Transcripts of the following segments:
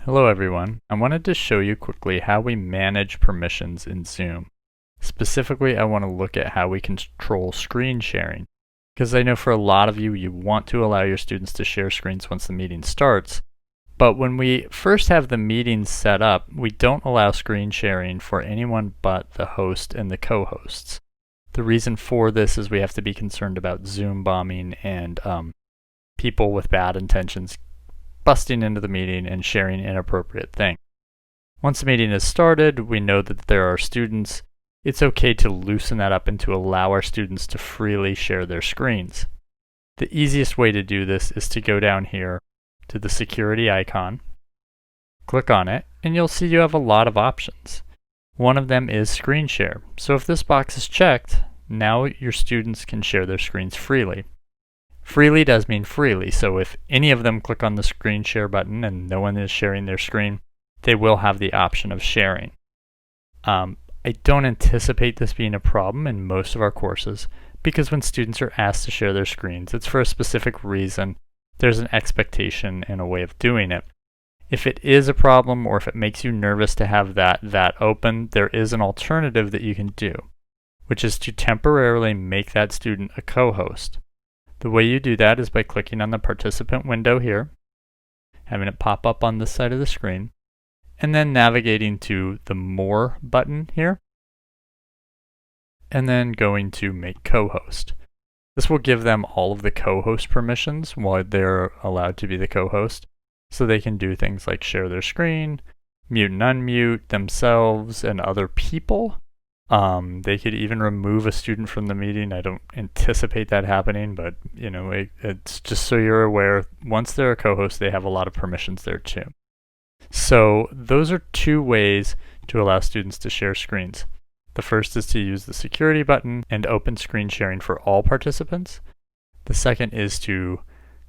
Hello everyone. I wanted to show you quickly how we manage permissions in Zoom. Specifically, I want to look at how we control screen sharing, because I know for a lot of you, you want to allow your students to share screens once the meeting starts, but when we first have the meeting set up, we don't allow screen sharing for anyone but the host and the co-hosts. The reason for this is we have to be concerned about Zoom bombing and people with bad intentions busting into the meeting and sharing inappropriate things. Once the meeting is started, we know that there are students. It's okay to loosen that up and to allow our students to freely share their screens. The easiest way to do this is to go down here to the security icon, click on it, and you'll see you have a lot of options. One of them is screen share. So if this box is checked, now your students can share their screens freely. Freely does mean freely, so if any of them click on the screen share button and no one is sharing their screen, they will have the option of sharing. I don't anticipate this being a problem in most of our courses, because when students are asked to share their screens, it's for a specific reason. There's an expectation and a way of doing it. If it is a problem or if it makes you nervous to have that open, there is an alternative that you can do, which is to temporarily make that student a co-host. The way you do that is by clicking on the participant window here, having it pop up on this side of the screen, and then navigating to the More button here, and then going to Make Co-host. This will give them all of the co-host permissions while they're allowed to be the co-host, so they can do things like share their screen, mute and unmute themselves and other people. They could even remove a student from the meeting. I don't anticipate that happening, but it's just so you're aware, once they're a co-host, they have a lot of permissions there too. So those are two ways to allow students to share screens. The first is to use the security button and open screen sharing for all participants. The second is to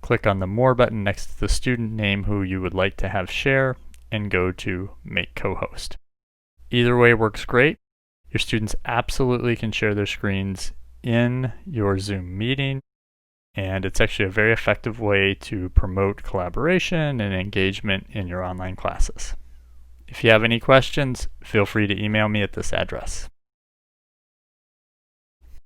click on the More button next to the student name who you would like to have share and go to Make Co-host. Either way works great. Your students absolutely can share their screens in your Zoom meeting, and it's actually a very effective way to promote collaboration and engagement in your online classes. If you have any questions, feel free to email me at this address.